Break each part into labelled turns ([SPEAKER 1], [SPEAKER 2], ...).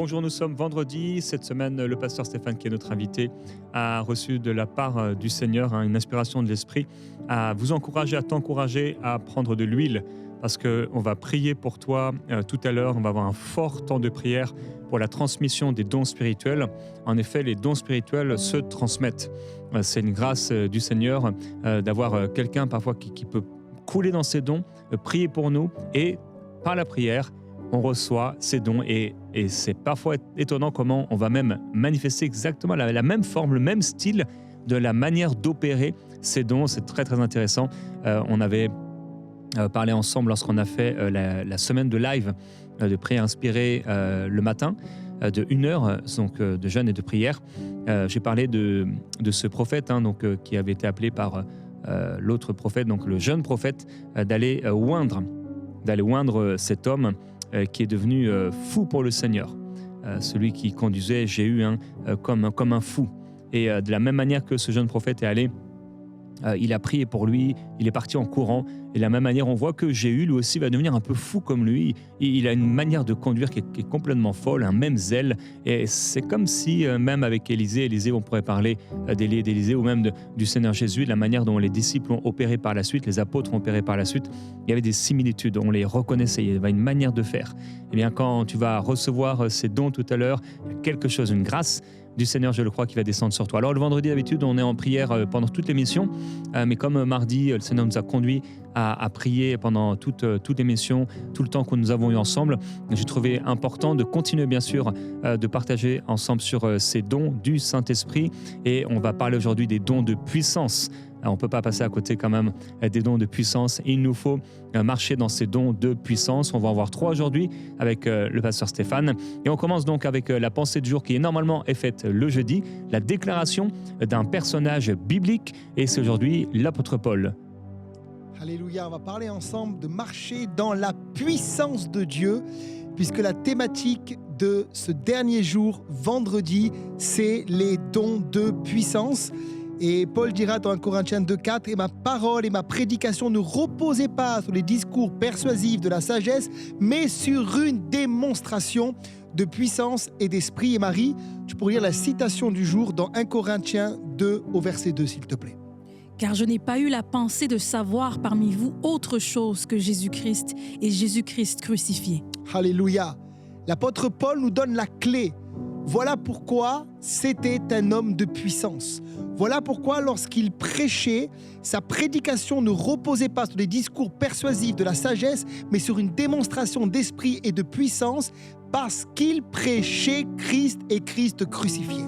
[SPEAKER 1] Bonjour, nous sommes vendredi. Cette semaine, le pasteur Stéphane, qui est notre invité, a reçu de la part du Seigneur une inspiration de l'Esprit à vous encourager, à t'encourager à prendre de l'huile parce qu'on va prier pour toi tout à l'heure. On va avoir un fort temps de prière pour la transmission des dons spirituels. En effet, les dons spirituels se transmettent. C'est une grâce du Seigneur d'avoir quelqu'un parfois qui peut couler dans ses dons, prier pour nous et par la prière, on reçoit ces dons et c'est parfois étonnant comment on va même manifester exactement la même forme, le même style de la manière d'opérer ces dons. C'est très très intéressant. On avait parlé ensemble lorsqu'on a fait la semaine de live de prière inspirée le matin de 1 heure donc, de jeûne et de prière. J'ai parlé de ce prophète qui avait été appelé par l'autre prophète, donc le jeune prophète, d'aller oindre cet homme qui est devenu fou pour le Seigneur. Celui qui conduisait Jéhu comme un fou. Et de la même manière que ce jeune prophète est allé, il a prié pour lui, il est parti en courant. Et de la même manière, on voit que Jéhu, lui aussi, va devenir un peu fou comme lui. Il a une manière de conduire qui est complètement folle, un même zèle. Et c'est comme si, même avec Élisée, on pourrait parler d'Élie d'Élisée, ou même du Seigneur Jésus, de la manière dont les disciples ont opéré par la suite, les apôtres ont opéré par la suite, il y avait des similitudes, on les reconnaissait, il y avait une manière de faire. Et bien, quand tu vas recevoir ces dons tout à l'heure, il y a quelque chose, une grâce du Seigneur, je le crois, qui va descendre sur toi. Alors le vendredi, d'habitude, on est en prière pendant toute l'émission, mais comme mardi, le Seigneur nous a conduits à prier pendant toute l'émission, tout le temps que nous avons eu ensemble, j'ai trouvé important de continuer, bien sûr, de partager ensemble sur ces dons du Saint-Esprit. Et on va parler aujourd'hui des dons de puissance. On ne peut pas passer à côté quand même des dons de puissance. Il nous faut marcher dans ces dons de puissance. On va en voir 3 aujourd'hui avec le pasteur Stéphane. Et on commence donc avec la pensée du jour qui normalement est faite le jeudi, la déclaration d'un personnage biblique. Et c'est aujourd'hui l'apôtre Paul.
[SPEAKER 2] Alléluia, on va parler ensemble de marcher dans la puissance de Dieu, puisque la thématique de ce dernier jour, vendredi, c'est les dons de puissance. Et Paul dira dans 1 Corinthiens 2,4 « Et ma parole et ma prédication ne reposaient pas sur les discours persuasifs de la sagesse, mais sur une démonstration de puissance et d'esprit. » Et Marie, tu pourrais lire la citation du jour dans 1 Corinthiens 2 au verset 2, s'il te plaît.
[SPEAKER 3] Car je n'ai pas eu la pensée de savoir parmi vous autre chose que Jésus-Christ et Jésus-Christ crucifié.
[SPEAKER 2] Alléluia. L'apôtre Paul nous donne la clé. Voilà pourquoi c'était un homme de puissance. Voilà pourquoi lorsqu'il prêchait, sa prédication ne reposait pas sur des discours persuasifs de la sagesse, mais sur une démonstration d'esprit et de puissance, parce qu'il prêchait Christ et Christ crucifié.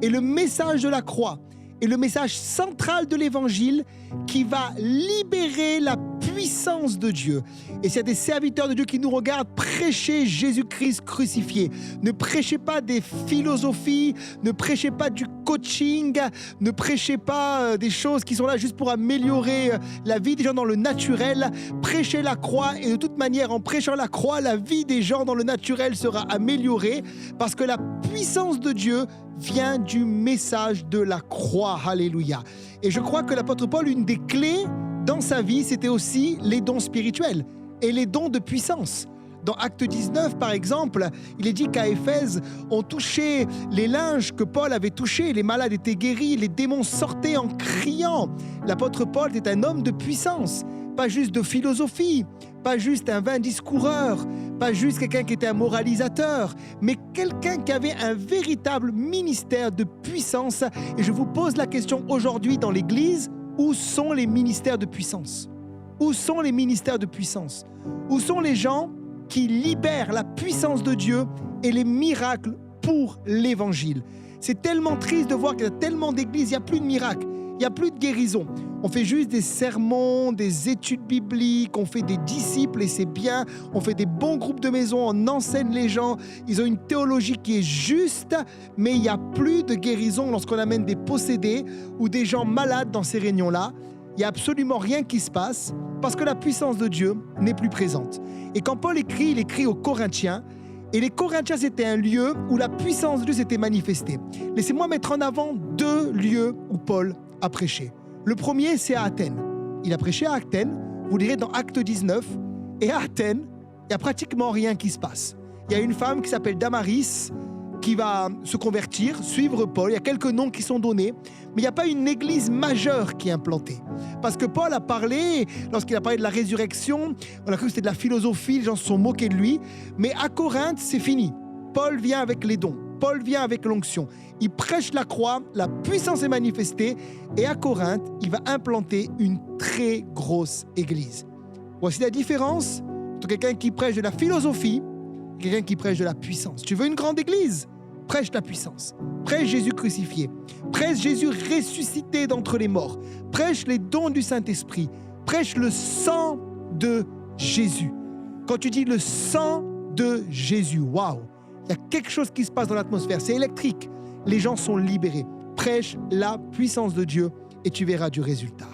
[SPEAKER 2] Et le message de la croix est le message central de l'évangile qui va libérer la puissance de Dieu. Et s'il y a des serviteurs de Dieu qui nous regardent, prêchez Jésus-Christ crucifié. Ne prêchez pas des philosophies, ne prêchez pas du coaching, ne prêchez pas des choses qui sont là juste pour améliorer la vie des gens dans le naturel. Prêchez la croix et de toute manière, en prêchant la croix, la vie des gens dans le naturel sera améliorée parce que la puissance de Dieu vient du message de la croix. Alléluia. Et je crois que l'apôtre Paul, une des clés dans sa vie, c'était aussi les dons spirituels et les dons de puissance. Dans Acte 19, par exemple, il est dit qu'à Éphèse, on touchait les linges que Paul avait touchés, les malades étaient guéris, les démons sortaient en criant. L'apôtre Paul était un homme de puissance, pas juste de philosophie, pas juste un vain discoureur, pas juste quelqu'un qui était un moralisateur, mais quelqu'un qui avait un véritable ministère de puissance. Et je vous pose la question aujourd'hui dans l'Église, où sont les ministères de puissance? Où sont les ministères de puissance? Où sont les gens qui libèrent la puissance de Dieu et les miracles pour l'Évangile? C'est tellement triste de voir qu'il y a tellement d'églises, il n'y a plus de miracles, il n'y a plus de guérison. On fait juste des sermons, des études bibliques, on fait des disciples et c'est bien. On fait des bons groupes de maison, on enseigne les gens. Ils ont une théologie qui est juste, mais il n'y a plus de guérison lorsqu'on amène des possédés ou des gens malades dans ces réunions-là. Il n'y a absolument rien qui se passe parce que la puissance de Dieu n'est plus présente. Et quand Paul écrit, il écrit aux Corinthiens. Et les Corinthiens, c'était un lieu où la puissance de Dieu s'était manifestée. Laissez-moi mettre en avant 2 lieux où Paul a prêché. Le premier, c'est à Athènes. Il a prêché à Athènes, vous lirez dans Acte 19, et à Athènes, il n'y a pratiquement rien qui se passe. il y a une femme qui s'appelle Damaris qui va se convertir, suivre Paul. Il y a quelques noms qui sont donnés, mais il n'y a pas une église majeure qui est implantée. Parce que Paul a parlé, lorsqu'il a parlé de la résurrection, on a cru que c'était de la philosophie, les gens se sont moqués de lui, mais à Corinthe, c'est fini. Paul vient avec les dons, Paul vient avec l'onction. Il prêche la croix, la puissance est manifestée, et à Corinthe, il va implanter une très grosse église. Voici la différence entre quelqu'un qui prêche de la philosophie et quelqu'un qui prêche de la puissance. Tu veux une grande église? Prêche la puissance. Prêche Jésus crucifié. Prêche Jésus ressuscité d'entre les morts. Prêche les dons du Saint-Esprit. Prêche le sang de Jésus. Quand tu dis le sang de Jésus, waouh, il y a quelque chose qui se passe dans l'atmosphère. C'est électrique. Les gens sont libérés. Prêche la puissance de Dieu et tu verras du résultat.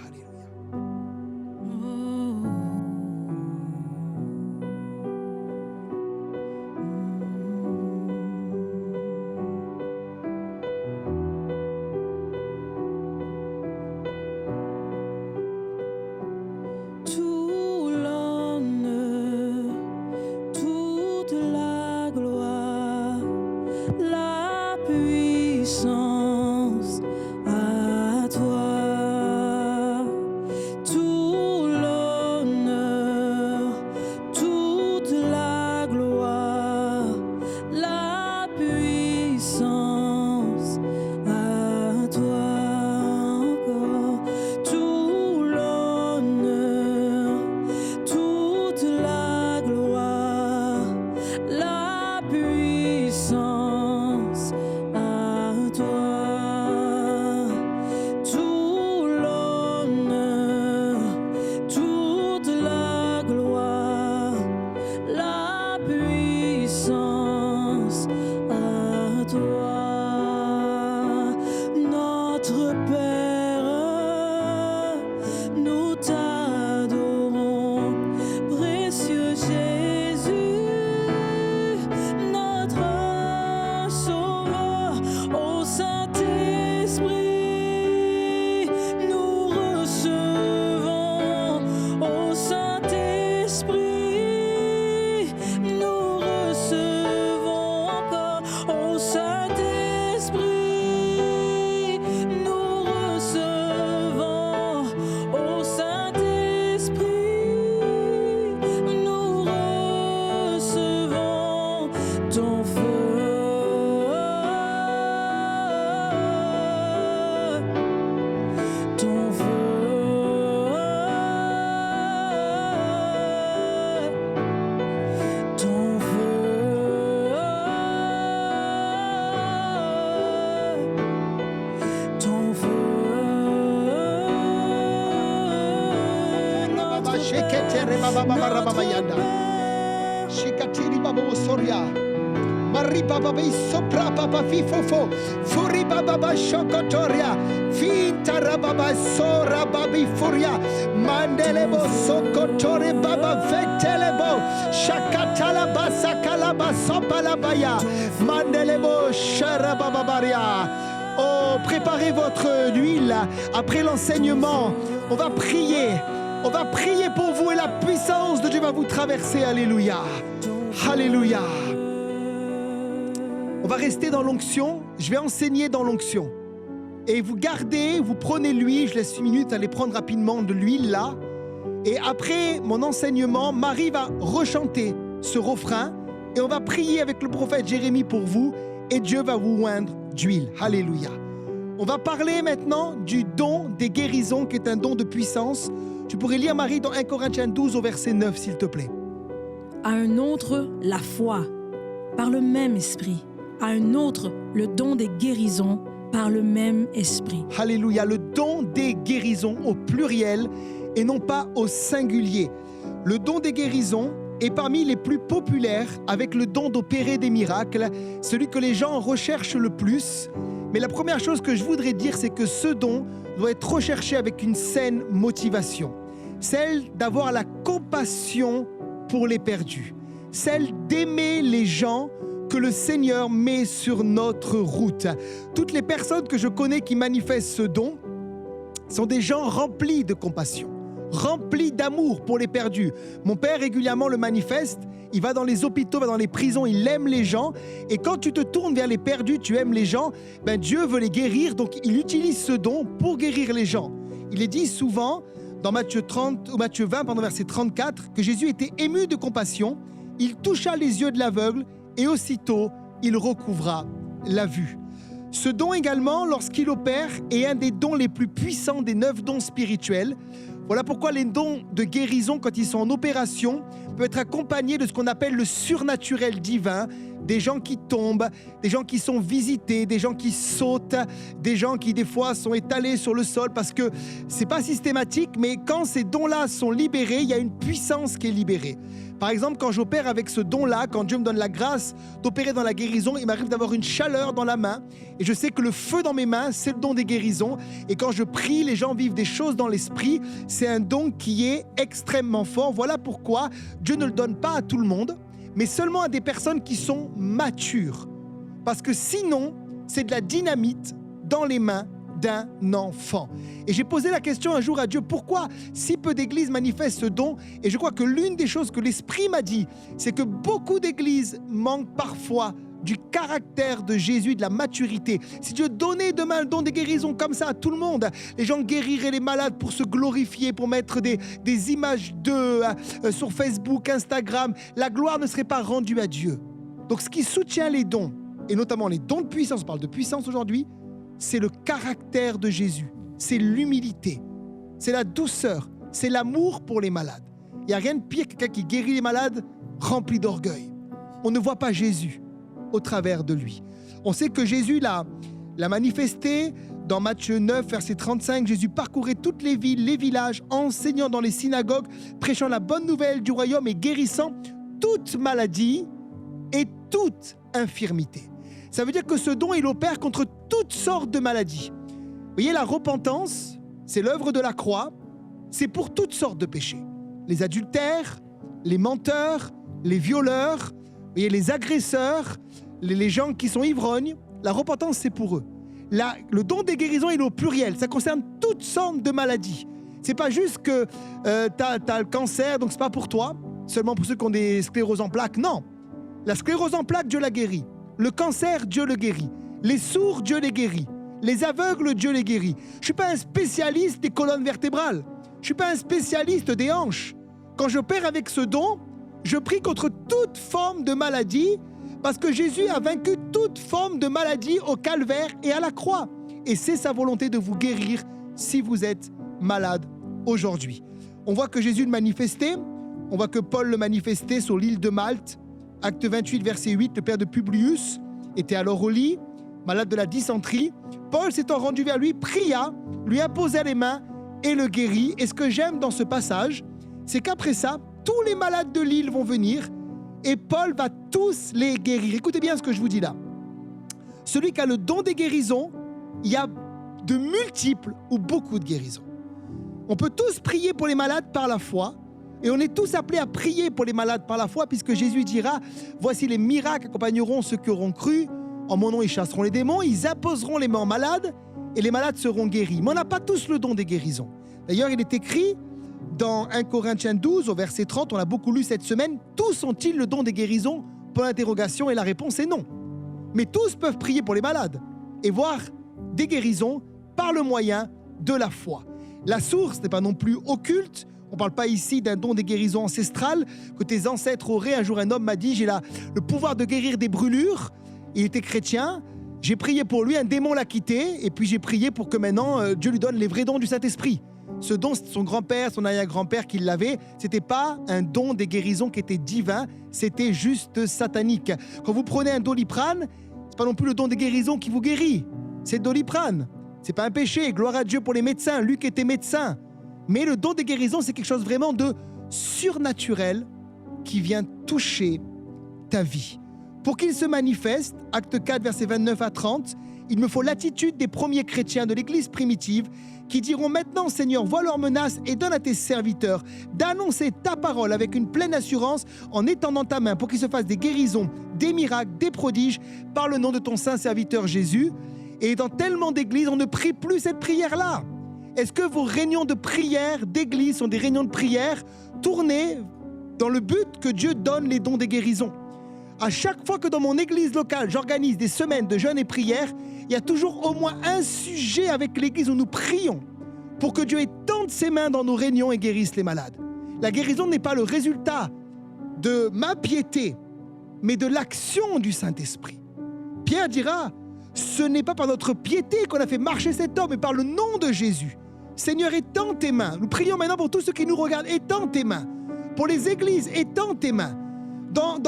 [SPEAKER 2] Oh, préparez votre huile. Après l'enseignement, on va prier. On va prier pour vous et la puissance de Dieu va vous traverser. Alléluia. Alléluia. On va rester dans l'onction. Je vais enseigner dans l'onction. Et vous gardez, vous prenez l'huile. Je laisse 1 minute, allez prendre rapidement de l'huile là. Et après mon enseignement, Marie va rechanter ce refrain. Et on va prier avec le prophète Jérémie pour vous. Et Dieu va vous oindre d'huile. Alléluia. On va parler maintenant du don des guérisons qui est un don de puissance. Tu pourrais lire Marie dans 1 Corinthiens 12 au verset 9 s'il te plaît.
[SPEAKER 3] À un autre, la foi, par le même esprit. À un autre, le don des guérisons, par le même esprit.
[SPEAKER 2] Alléluia. Le don des guérisons au pluriel et non pas au singulier. Le don des guérisons est parmi les plus populaires avec le don d'opérer des miracles, celui que les gens recherchent le plus. Mais la première chose que je voudrais dire, c'est que ce don doit être recherché avec une saine motivation. Celle d'avoir la compassion pour les perdus. Celle d'aimer les gens que le Seigneur met sur notre route. Toutes les personnes que je connais qui manifestent ce don sont des gens remplis de compassion. rempli d'amour pour les perdus. Mon père régulièrement le manifeste, il va dans les hôpitaux, va dans les prisons, il aime les gens. Et quand tu te tournes vers les perdus, tu aimes les gens, ben Dieu veut les guérir, donc il utilise ce don pour guérir les gens. Il est dit souvent dans Matthieu 20, verset 34, que Jésus était ému de compassion, il toucha les yeux de l'aveugle et aussitôt il recouvra la vue. Ce don également, lorsqu'il opère, est un des dons les plus puissants des 9 dons spirituels. Voilà pourquoi les dons de guérison, quand ils sont en opération, peuvent être accompagnés de ce qu'on appelle le surnaturel divin, des gens qui tombent, des gens qui sont visités, des gens qui sautent, des gens qui des fois sont étalés sur le sol parce que c'est pas systématique, mais quand ces dons-là sont libérés, il y a une puissance qui est libérée. Par exemple, quand j'opère avec ce don-là, quand Dieu me donne la grâce d'opérer dans la guérison, il m'arrive d'avoir une chaleur dans la main et je sais que le feu dans mes mains, c'est le don des guérisons. Et quand je prie, les gens vivent des choses dans l'esprit. C'est un don qui est extrêmement fort. Voilà pourquoi Dieu ne le donne pas à tout le monde, mais seulement à des personnes qui sont matures. Parce que sinon, c'est de la dynamite dans les mains d'un enfant. Et j'ai posé la question un jour à Dieu, pourquoi si peu d'églises manifestent ce don? Et je crois que l'une des choses que l'Esprit m'a dit, c'est que beaucoup d'églises manquent parfois du caractère de Jésus, de la maturité. Si Dieu donnait demain le don des guérisons comme ça à tout le monde, les gens guériraient les malades pour se glorifier, pour mettre des images d'eux sur Facebook, Instagram. La gloire ne serait pas rendue à Dieu. Donc ce qui soutient les dons, et notamment les dons de puissance, on parle de puissance aujourd'hui, c'est le caractère de Jésus, c'est l'humilité, c'est la douceur, c'est l'amour pour les malades. Il n'y a rien de pire que quelqu'un qui guérit les malades rempli d'orgueil. On ne voit pas Jésus au travers de lui. On sait que Jésus l'a manifesté dans Matthieu 9, verset 35. Jésus parcourait toutes les villes, les villages, enseignant dans les synagogues, prêchant la bonne nouvelle du royaume et guérissant toute maladie et toute infirmité. Ça veut dire que ce don, il opère contre toutes sortes de maladies. Vous voyez, la repentance, c'est l'œuvre de la croix, c'est pour toutes sortes de péchés. Les adultères, les menteurs, les violeurs, vous voyez, les agresseurs, les gens qui sont ivrognes, la repentance, c'est pour eux. Le don des guérisons, il est au pluriel, ça concerne toutes sortes de maladies. C'est pas juste que t'as le cancer, donc c'est pas pour toi, seulement pour ceux qui ont des scléroses en plaques, non. La sclérose en plaques, Dieu la guérit. Le cancer, Dieu le guérit. Les sourds, Dieu les guérit. Les aveugles, Dieu les guérit. Je ne suis pas un spécialiste des colonnes vertébrales. Je ne suis pas un spécialiste des hanches. Quand j'opère avec ce don, je prie contre toute forme de maladie parce que Jésus a vaincu toute forme de maladie au calvaire et à la croix. Et c'est sa volonté de vous guérir si vous êtes malade aujourd'hui. On voit que Jésus le manifestait. On voit que Paul le manifestait sur l'île de Malte. Acte 28, verset 8, le père de Publius était alors au lit, malade de la dysenterie. Paul s'étant rendu vers lui, pria, lui imposa les mains et le guérit. Et ce que j'aime dans ce passage, c'est qu'après ça, tous les malades de l'île vont venir et Paul va tous les guérir. Écoutez bien ce que je vous dis là. Celui qui a le don des guérisons, il y a de multiples ou beaucoup de guérisons. On peut tous prier pour les malades par la foi. Et on est tous appelés à prier pour les malades par la foi, puisque Jésus dira « Voici les miracles accompagneront ceux qui auront cru. En mon nom, ils chasseront les démons, ils imposeront les mains aux malades, et les malades seront guéris. » Mais on n'a pas tous le don des guérisons. D'ailleurs, il est écrit dans 1 Corinthiens 12, au verset 30, on l'a beaucoup lu cette semaine, « Tous ont-ils le don des guérisons ?» Pour l'interrogation, et la réponse est non. Mais tous peuvent prier pour les malades et voir des guérisons par le moyen de la foi. La source n'est pas non plus occulte. On ne parle pas ici d'un don des guérisons ancestrales que tes ancêtres auraient. Un jour, un homme m'a dit, j'ai le pouvoir de guérir des brûlures. Il était chrétien. J'ai prié pour lui, un démon l'a quitté. Et puis j'ai prié pour que maintenant, Dieu lui donne les vrais dons du Saint-Esprit. Ce don, c'est son grand-père, son arrière-grand-père qui l'avait. Ce n'était pas un don des guérisons qui était divin. C'était juste satanique. Quand vous prenez un Doliprane, ce n'est pas non plus le don des guérisons qui vous guérit. C'est le Doliprane. Ce n'est pas un péché. Gloire à Dieu pour les médecins. Luc était médecin. Mais le don des guérisons, c'est quelque chose vraiment de surnaturel qui vient toucher ta vie. Pour qu'il se manifeste, acte 4, versets 29 à 30, il me faut l'attitude des premiers chrétiens de l'Église primitive qui diront maintenant, Seigneur, vois leurs menaces et donne à tes serviteurs d'annoncer ta parole avec une pleine assurance en étendant ta main pour qu'il se fasse des guérisons, des miracles, des prodiges par le nom de ton saint serviteur Jésus. Et dans tellement d'églises, on ne prie plus cette prière-là. Est-ce que vos réunions de prière d'église sont des réunions de prière tournées dans le but que Dieu donne les dons des guérisons? À chaque fois que dans mon église locale, j'organise des semaines de jeûne et prière, il y a toujours au moins un sujet avec l'église où nous prions pour que Dieu étende ses mains dans nos réunions et guérisse les malades. La guérison n'est pas le résultat de ma piété, mais de l'action du Saint-Esprit. Pierre dira, ce n'est pas par notre piété qu'on a fait marcher cet homme, mais par le nom de Jésus. Seigneur, étends tes mains. Nous prions maintenant pour tous ceux qui nous regardent, étends tes mains. Pour les églises, étends tes mains. Dans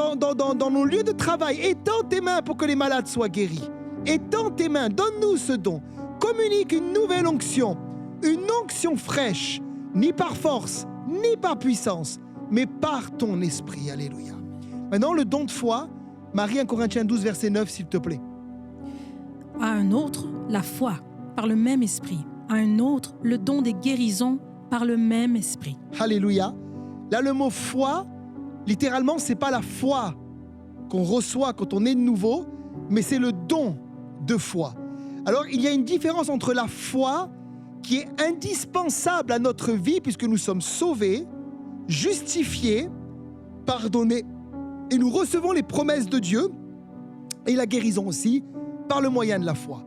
[SPEAKER 2] nos lieux de travail, étends tes mains pour que les malades soient guéris. Étends tes mains, donne-nous ce don. Communique une nouvelle onction, une onction fraîche, ni par force, ni par puissance, mais par ton esprit. Alléluia. Maintenant, le don de foi, Marie, 1 Corinthiens 12, verset 9, s'il te plaît.
[SPEAKER 3] À un autre, la foi, par le même esprit. À un autre, le don des guérisons, par le même esprit.
[SPEAKER 2] Alléluia. Là, le mot foi, littéralement, c'est pas la foi qu'on reçoit quand on est de nouveau, mais c'est le don de foi. Alors, il y a une différence entre la foi qui est indispensable à notre vie puisque nous sommes sauvés, justifiés, pardonnés, et nous recevons les promesses de Dieu et la guérison aussi par le moyen de la foi.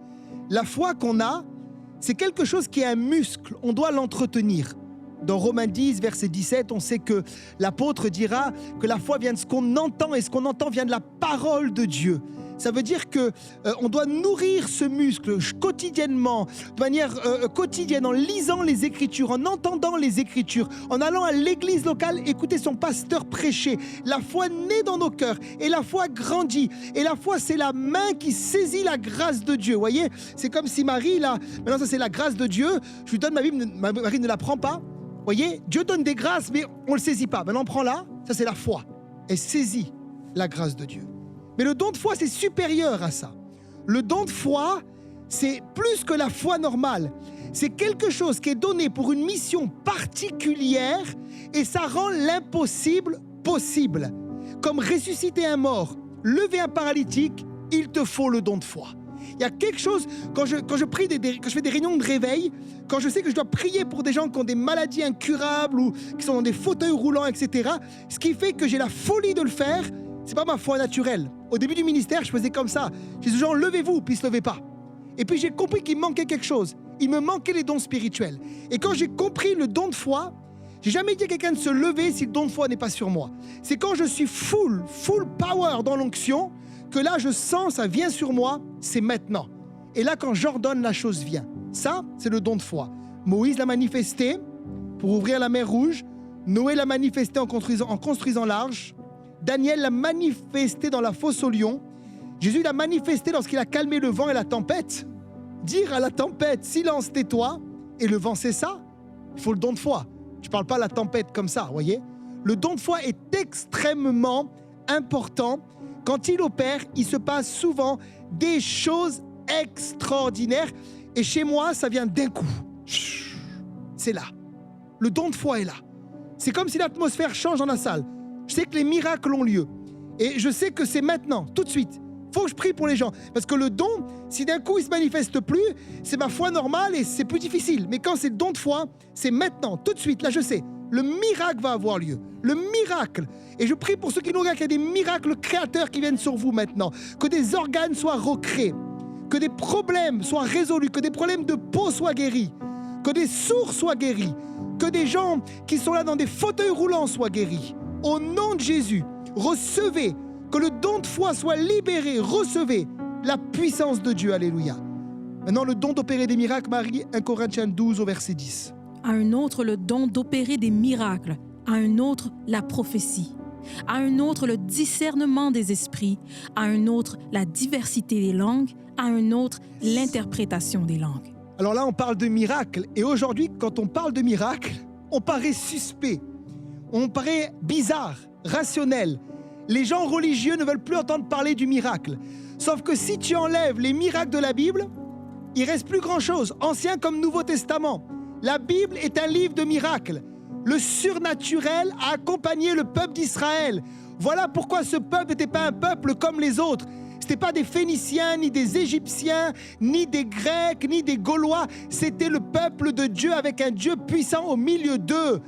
[SPEAKER 2] La foi qu'on a, c'est quelque chose qui est un muscle, on doit l'entretenir. Dans Romains 10, verset 17, on sait que l'apôtre dira que la foi vient de ce qu'on entend et ce qu'on entend vient de la parole de Dieu. Ça veut dire qu'on doit nourrir ce muscle quotidiennement, de manière quotidienne, en lisant les Écritures, en entendant les Écritures, en allant à l'église locale, écouter son pasteur prêcher. La foi naît dans nos cœurs et la foi grandit. Et la foi, c'est la main qui saisit la grâce de Dieu. Vous voyez, c'est comme si Marie, là, maintenant ça c'est la grâce de Dieu, je lui donne ma Bible, Marie ne la prend pas. Vous voyez, Dieu donne des grâces, mais on ne le saisit pas. Maintenant, prends-la, ça c'est la foi. Elle saisit la grâce de Dieu. Mais le don de foi, c'est supérieur à ça. Le don de foi, c'est plus que la foi normale. C'est quelque chose qui est donné pour une mission particulière et ça rend l'impossible possible. Comme ressusciter un mort, lever un paralytique, il te faut le don de foi. Il y a quelque chose, quand je prie, quand je fais des réunions de réveil, quand je sais que je dois prier pour des gens qui ont des maladies incurables ou qui sont dans des fauteuils roulants, etc., ce qui fait que j'ai la folie de le faire, c'est pas ma foi naturelle. Au début du ministère, je faisais comme ça. Je disais aux gens, levez-vous, puis ils ne se levaient pas. Et puis j'ai compris qu'il me manquait quelque chose. Il me manquait les dons spirituels. Et quand j'ai compris le don de foi, j'ai jamais dit à quelqu'un de se lever si le don de foi n'est pas sur moi. C'est quand je suis full power dans l'onction, que là je sens, ça vient sur moi, c'est maintenant. Et là quand j'ordonne, la chose vient. Ça, c'est le don de foi. Moïse l'a manifesté pour ouvrir la mer Rouge. Noé l'a manifesté en construisant l'arche. Daniel l'a manifesté dans la fosse aux lions. Jésus l'a manifesté lorsqu'il a calmé le vent et la tempête. Dire à la tempête, silence, tais-toi, et le vent cessa. Il faut le don de foi. Je ne parle pas de la tempête comme ça, vous voyez. Le don de foi est extrêmement important. Quand il opère, il se passe souvent des choses extraordinaires. Et chez moi, ça vient d'un coup. C'est là. Le don de foi est là. C'est comme si l'atmosphère change dans la salle. Je sais que les miracles ont lieu. Et je sais que c'est maintenant, tout de suite. Il faut que je prie pour les gens. Parce que le don, si d'un coup il ne se manifeste plus, c'est ma foi normale et c'est plus difficile. Mais quand c'est le don de foi, c'est maintenant, tout de suite. Là, je sais, le miracle va avoir lieu. Le miracle. Et je prie pour ceux qui nous regardent, qu'il y ait des miracles créateurs qui viennent sur vous maintenant. Que des organes soient recréés. Que des problèmes soient résolus. Que des problèmes de peau soient guéris. Que des sourds soient guéris. Que des gens qui sont là dans des fauteuils roulants soient guéris. Au nom de Jésus, recevez, que le don de foi soit libéré, recevez la puissance de Dieu, alléluia. Maintenant, le don d'opérer des miracles, Marie, 1 Corinthiens 12 au verset 10.
[SPEAKER 3] À un autre, le don d'opérer des miracles. À un autre, la prophétie. À un autre, le discernement des esprits. À un autre, la diversité des langues. À un autre, l'interprétation des langues.
[SPEAKER 2] Alors là, on parle de miracles. Et aujourd'hui, quand on parle de miracles, on paraît suspect. On paraît bizarre, rationnel. Les gens religieux ne veulent plus entendre parler du miracle. Sauf que si tu enlèves les miracles de la Bible, il ne reste plus grand-chose, Ancien comme Nouveau Testament. La Bible est un livre de miracles. Le surnaturel a accompagné le peuple d'Israël. Voilà pourquoi ce peuple n'était pas un peuple comme les autres. Ce n'était pas des Phéniciens, ni des Égyptiens, ni des Grecs, ni des Gaulois. C'était le peuple de Dieu avec un Dieu puissant au milieu d'eux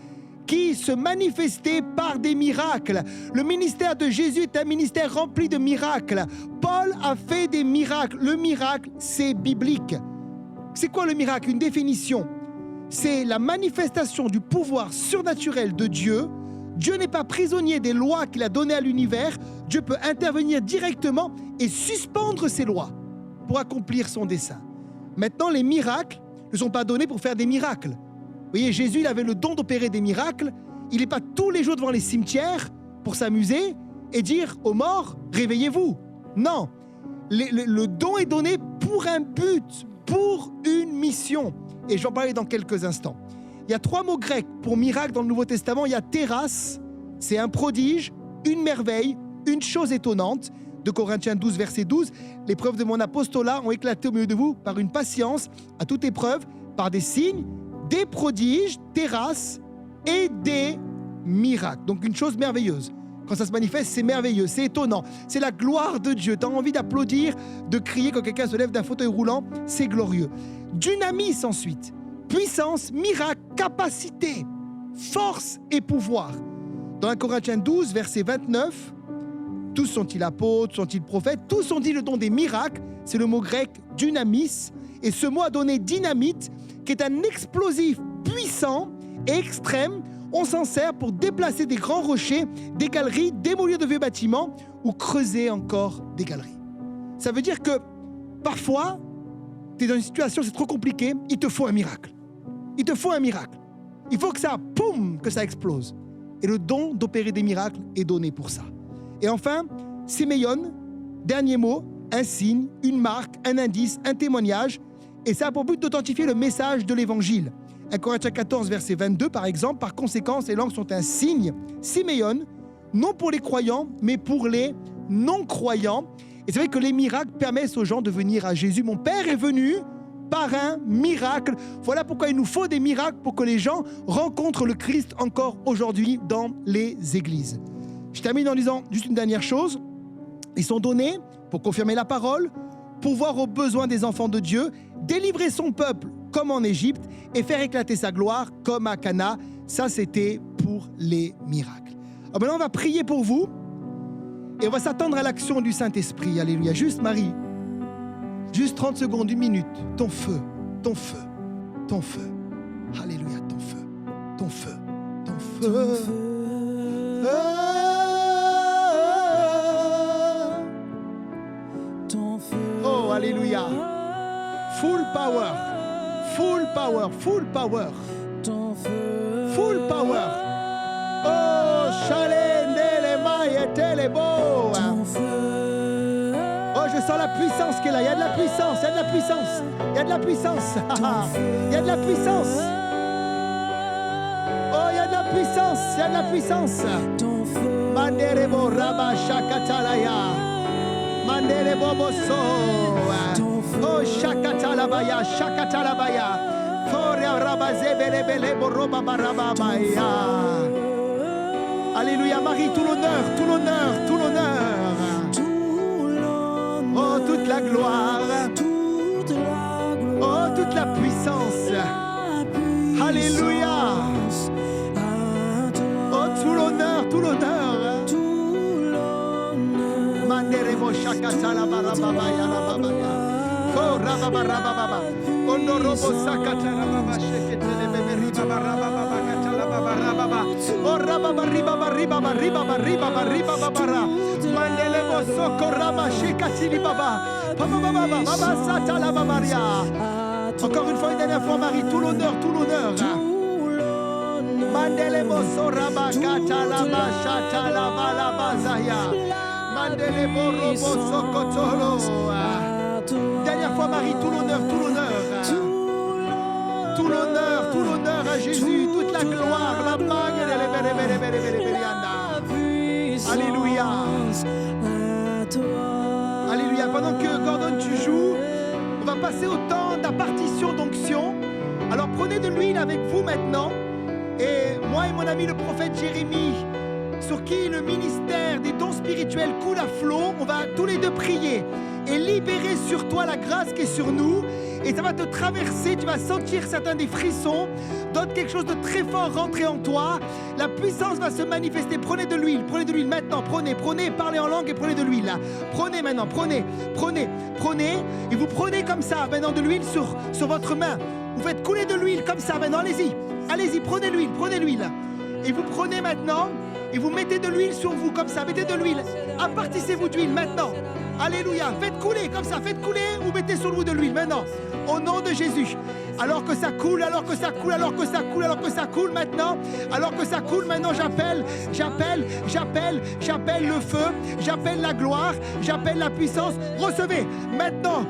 [SPEAKER 2] qui se manifestait par des miracles. Le ministère de Jésus est un ministère rempli de miracles. Paul a fait des miracles. Le miracle, c'est biblique. C'est quoi le miracle? Une définition. C'est la manifestation du pouvoir surnaturel de Dieu. Dieu n'est pas prisonnier des lois qu'il a données à l'univers. Dieu peut intervenir directement et suspendre ses lois pour accomplir son dessein. Maintenant, les miracles ne sont pas donnés pour faire des miracles. Vous voyez, Jésus, il avait le don d'opérer des miracles. Il n'est pas tous les jours devant les cimetières pour s'amuser et dire aux morts, réveillez-vous. Non, le don est donné pour un but, pour une mission. Et j'en parlerai dans quelques instants. Il y a 3 mots grecs pour miracle dans le Nouveau Testament. Il y a téras, c'est un prodige, une merveille, une chose étonnante. De Corinthiens 12, verset 12. Les preuves de mon apostolat ont éclaté au milieu de vous par une patience à toute épreuve, par des signes, des prodiges, téras et des miracles. Donc une chose merveilleuse. Quand ça se manifeste, c'est merveilleux, c'est étonnant. C'est la gloire de Dieu. Tu as envie d'applaudir, de crier quand quelqu'un se lève d'un fauteuil roulant. C'est glorieux. Dunamis ensuite. Puissance, miracle, capacité, force et pouvoir. Dans 1 Corinthiens 12, verset 29, tous sont-ils apôtres, sont-ils prophètes? Tous ont dit le don des miracles. C'est le mot grec dunamis. Et ce mot a donné dynamite, qui est un explosif puissant et extrême. On s'en sert pour déplacer des grands rochers, des galeries, démolir de vieux bâtiments ou creuser encore des galeries. Ça veut dire que parfois, tu es dans une situation, c'est trop compliqué, il te faut un miracle. Il te faut un miracle. Il faut que ça, poum, que ça explose. Et le don d'opérer des miracles est donné pour ça. Et enfin, séméion, dernier mot, un signe, une marque, un indice, un témoignage. Et ça a pour but d'authentifier le message de l'évangile. 1 Corinthiens 14, verset 22, par exemple, par conséquent, les langues sont un signe, séméion, non pour les croyants, mais pour les non-croyants. Et c'est vrai que les miracles permettent aux gens de venir à Jésus. Mon Père est venu par un miracle. Voilà pourquoi il nous faut des miracles pour que les gens rencontrent le Christ encore aujourd'hui dans les églises. Je termine en disant juste une dernière chose. Ils sont donnés pour confirmer la parole, pourvoir aux besoins des enfants de Dieu, délivrer son peuple comme en Égypte et faire éclater sa gloire comme à Cana. Ça, c'était pour les miracles. Alors maintenant, on va prier pour vous et on va s'attendre à l'action du Saint-Esprit. Alléluia. Juste, Marie, juste 30 secondes, 1 minute. Ton feu, ton feu, ton feu. Alléluia, ton feu, ton feu, ton feu. Ton feu. Oh, alléluia. Full power. Full power. Full power. Full power. Oh, chalendele maietelebo. Oh, je sens la puissance qui est là. Il y a de la puissance. Il y a de la puissance. Il y a de la puissance. Il y a de la puissance. Oh, il y a de la puissance. Il y a de la puissance. Manderebo raba shakatalaya. Mandele boboso. Oh, shakatalabaya, shakatalabaya. Foria rabazebelebele boroba barababaya. Alléluia, Marie, tout l'honneur, tout l'honneur, tout l'honneur. Oh, toute la gloire. Oh, toute la puissance. Alléluia. Oh, tout l'honneur, tout l'honneur. Manderebo shakatala barababa ya rababa. Oh rababa rababa. Ondo robo sakatala baba sheketele bebe riba barababa katala baba rababa. Oh rababa riba riba riba riba riba baba. Mandelebo soko raba shekatili baba. Baba baba baba satala babaria. Encore une fois, une dernière fois, Marie, tout l'honneur, tout l'honneur. Mandelebo soraba katala ba shatala bala bazaya. Dernière fois, Marie, tout l'honneur, tout l'honneur. Tout l'honneur, tout l'honneur à Jésus, toute la gloire, la bague. Alléluia. Alléluia. Pendant que Gordon, tu joues, on va passer au temps de la partition d'onction. Alors prenez de l'huile avec vous maintenant. Et moi et mon ami le prophète Jérémie, sur qui le ministère des dons spirituel coule à flot. On va tous les deux prier et libérer sur toi la grâce qui est sur nous. Et ça va te traverser, tu vas sentir certains des frissons, d'autres quelque chose de très fort rentrer en toi. La puissance va se manifester. Prenez de l'huile maintenant. Prenez, parlez en langue et prenez de l'huile là. Prenez maintenant, prenez. Et vous prenez comme ça maintenant de l'huile sur votre main. Vous faites couler de l'huile comme ça maintenant, allez-y, prenez l'huile. Et vous prenez maintenant et vous mettez de l'huile sur vous comme ça, mettez de l'huile. Impartissez-vous d'huile maintenant. Alléluia, faites couler comme ça, vous mettez sur vous de l'huile maintenant. Au nom de Jésus. Alors que ça coule maintenant. Alors que ça coule maintenant, j'appelle le feu, j'appelle la gloire, j'appelle la puissance. Recevez maintenant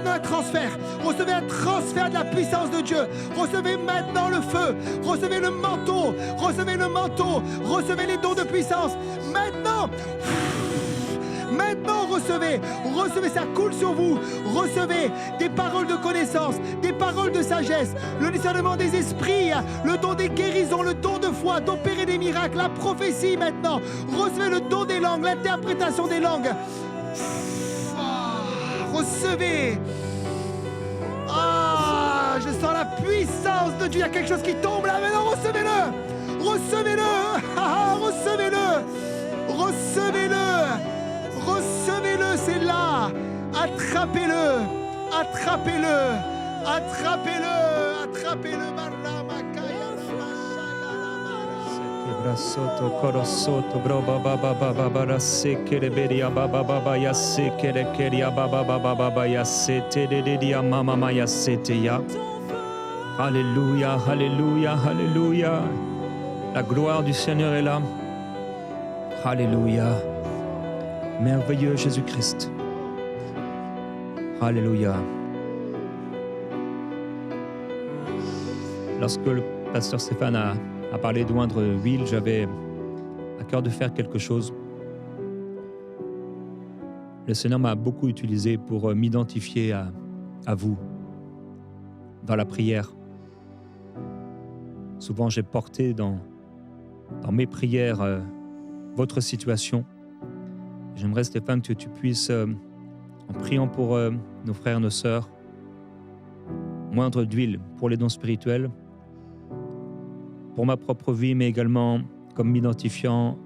[SPEAKER 2] un transfert. Recevez un transfert de la puissance de Dieu. Recevez maintenant le feu. Recevez le manteau. Recevez les dons de puissance. Maintenant, recevez, ça coule sur vous. Recevez des paroles de connaissance, des paroles de sagesse, le discernement des esprits, le don des guérisons, le don de foi, d'opérer des miracles, la prophétie maintenant. Recevez le don des langues, l'interprétation des langues. Recevez. Je sens la puissance de Dieu. Il y a quelque chose qui tombe là maintenant. Recevez-le, c'est là. Attrapez-le.
[SPEAKER 1] Soto corosoto broba baba baba bara sekere beria baba baba ya sekere keria baba baba baba ya sete de mama maya sete ya. Alléluia, alléluia, alléluia. La gloire du Seigneur est là. Alléluia. Merveilleux Jésus-Christ. Alléluia. Lorsque le pasteur Stéphane a parlé d'oindre l'huile, j'avais à cœur de faire quelque chose. Le Seigneur m'a beaucoup utilisé pour m'identifier à vous dans la prière. Souvent, j'ai porté dans mes prières votre situation. J'aimerais, Stéphane, que tu puisses, en priant pour nos frères et nos sœurs, moindre d'huile pour les dons spirituels, pour ma propre vie, mais également comme m'identifiant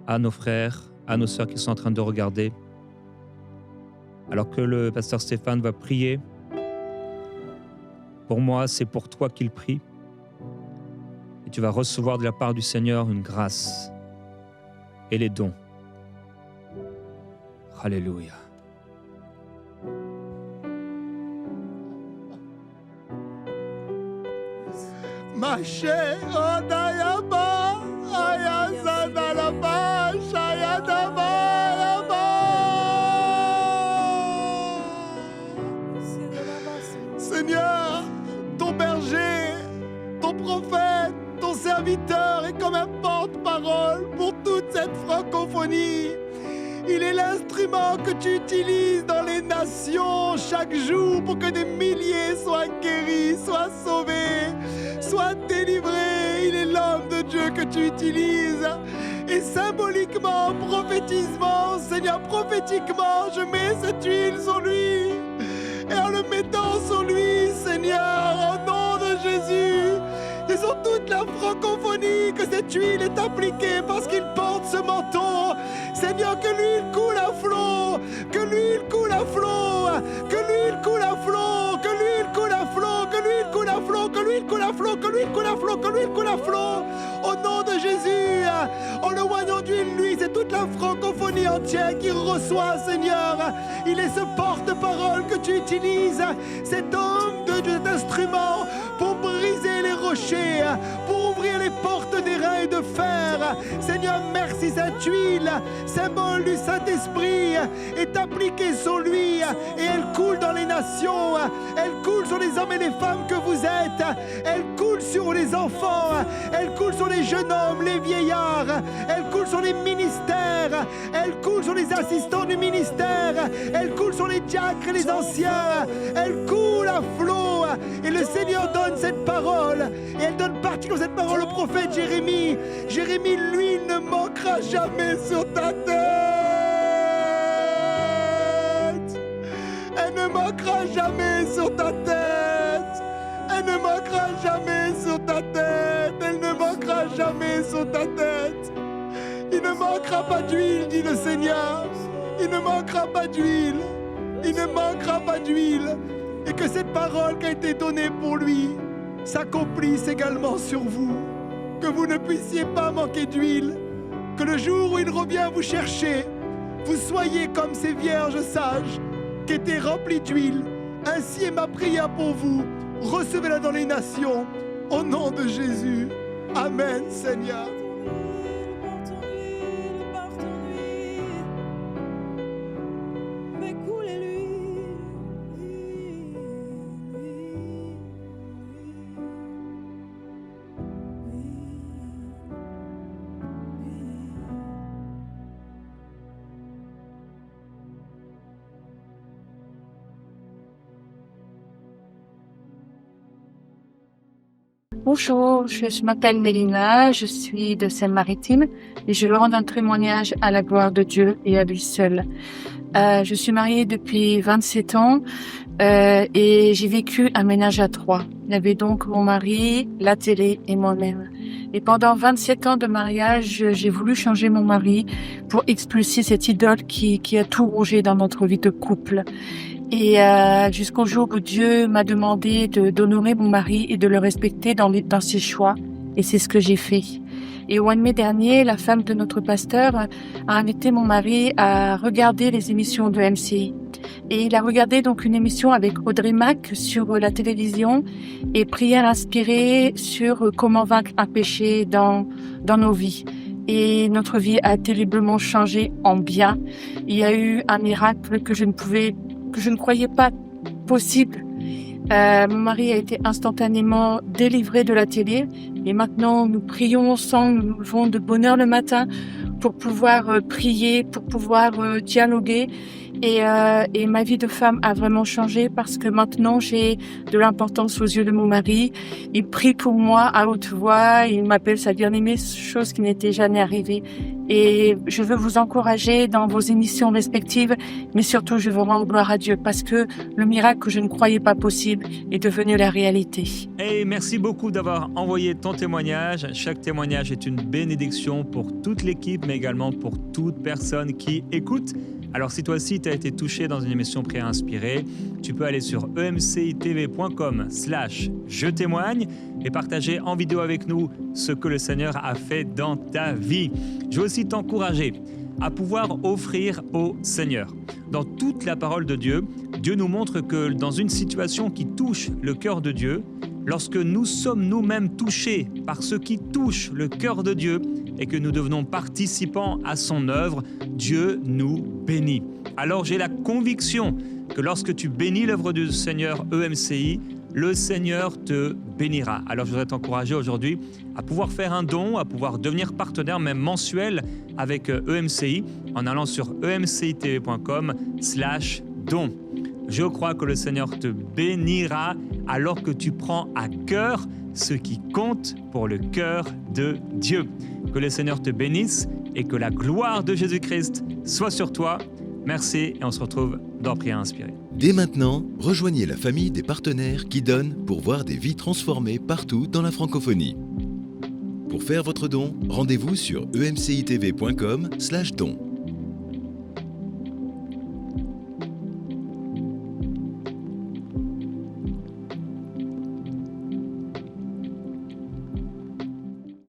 [SPEAKER 1] à nos frères, à nos sœurs qui sont en train de regarder. Alors que le pasteur Stéphane va prier, pour moi, c'est pour toi qu'il prie. Et tu vas recevoir de la part du Seigneur une grâce et les dons. Alléluia.
[SPEAKER 2] Mache odayaba ayazadalaba shayadaba yaba. Seigneur, ton berger, ton prophète, ton serviteur est comme un porte-parole pour toute cette francophonie. Il est l'instrument que tu utilises dans les nations chaque jour pour que des milliers soient guéris, soient sauvés, soient délivrés. Il est l'homme de Dieu que tu utilises. Et symboliquement, prophétisement, Seigneur, prophétiquement, je mets cette huile sur lui. Et en le mettant sur lui, Seigneur, au nom de Jésus, et sur toute la francophonie, que cette huile est appliquée parce qu'il porte ce manteau. Seigneur, que l'huile coule à flot, que l'huile coule à flot, que l'huile coule à flot, que l'huile coule à flot, que l'huile coule à flot, que l'huile coule à flot, que l'huile coule à flot, que l'huile coule à flot. Au nom de Jésus, en le oignant d'huile, lui, c'est toute la francophonie entière qui reçoit, Seigneur. Il est ce porte-parole que tu utilises, cet homme de Dieu, cet instrument pour briser les rochers, pour ouvrir les portes des reins de fer. Seigneur, merci, cette huile, symbole du Saint-Esprit, est appliquée sur lui et elle coule dans les nations, elle coule sur les hommes et les femmes que vous êtes, elle coule sur les enfants, elle coule sur les jeunes hommes, les vieillards, elle coule sur les ministères, elle coule sur les assistants du ministère, elle coule sur les diacres et les anciens, elle coule à flot et le Seigneur donne cette parole et elle donne partie prophétique comme cette parole au prophète Jérémie. Jérémie, lui, ne manquera jamais sur ta tête. Elle ne manquera jamais sur ta tête. Elle ne manquera jamais sur ta tête. Elle ne manquera jamais sur ta tête. Il ne manquera pas d'huile, dit le Seigneur. Il ne manquera pas d'huile. Il ne manquera pas d'huile. Et que cette parole qui a été donnée pour lui s'accomplisse également sur vous. Que vous ne puissiez pas manquer d'huile. Que le jour où il revient vous chercher, vous soyez comme ces vierges sages qui étaient remplies d'huile. Ainsi est ma prière pour vous. Recevez-la dans les nations. Au nom de Jésus. Amen, Seigneur.
[SPEAKER 4] Bonjour, je m'appelle Mélina, je suis de Seine-Maritime et je rends un témoignage à la gloire de Dieu et à lui seul. Je suis mariée depuis 27 ans et j'ai vécu un ménage à 3. Il y avait donc mon mari, la télé et moi-même. Et pendant 27 ans de mariage, j'ai voulu changer mon mari pour expulser cette idole qui a tout rongé dans notre vie de couple. Et jusqu'au jour où Dieu m'a demandé d'honorer mon mari et de le respecter dans ses choix. Et c'est ce que j'ai fait. Et au mois de mai dernier, la femme de notre pasteur a invité mon mari à regarder les émissions de MCI. Et il a regardé donc une émission avec Audrey Mac sur la télévision et prière inspirée sur comment vaincre un péché dans nos vies. Et notre vie a terriblement changé en bien. Il y a eu un miracle que je ne croyais pas possible. Mon mari a été instantanément délivré de la télé et maintenant nous prions ensemble, nous levons de bonne heure le matin pour pouvoir prier, pour pouvoir dialoguer et ma vie de femme a vraiment changé parce que maintenant j'ai de l'importance aux yeux de mon mari. Il prie pour moi à haute voix, il m'appelle sa bien-aimée, chose qui n'était jamais arrivée. Et je veux vous encourager dans vos émissions respectives, mais surtout je veux rendre gloire à Dieu parce que le miracle que je ne croyais pas possible est devenu la réalité.
[SPEAKER 1] Et merci beaucoup d'avoir envoyé ton témoignage. Chaque témoignage est une bénédiction pour toute l'équipe, mais également pour toute personne qui écoute. Alors si toi aussi tu as été touché dans une émission Prière Inspirée, tu peux aller sur emcitv.com/je témoigne et partager en vidéo avec nous ce que le Seigneur a fait dans ta vie. Je veux aussi t'encourager à pouvoir offrir au Seigneur. Dans toute la parole de Dieu, Dieu nous montre que dans une situation qui touche le cœur de Dieu, lorsque nous sommes nous-mêmes touchés par ce qui touche le cœur de Dieu et que nous devenons participants à son œuvre, Dieu nous bénit. Alors j'ai la conviction que lorsque tu bénis l'œuvre du Seigneur EMCI, le Seigneur te bénira. Alors je voudrais t'encourager aujourd'hui à pouvoir faire un don, à pouvoir devenir partenaire même mensuel avec EMCI en allant sur emcitv.com/don. Je crois que le Seigneur te bénira alors que tu prends à cœur ce qui compte pour le cœur de Dieu. Que le Seigneur te bénisse et que la gloire de Jésus-Christ soit sur toi. Merci et on se retrouve dans Prière Inspirée.
[SPEAKER 5] Dès maintenant, rejoignez la famille des partenaires qui donnent pour voir des vies transformées partout dans la francophonie. Pour faire votre don, rendez-vous sur emcitv.com/don.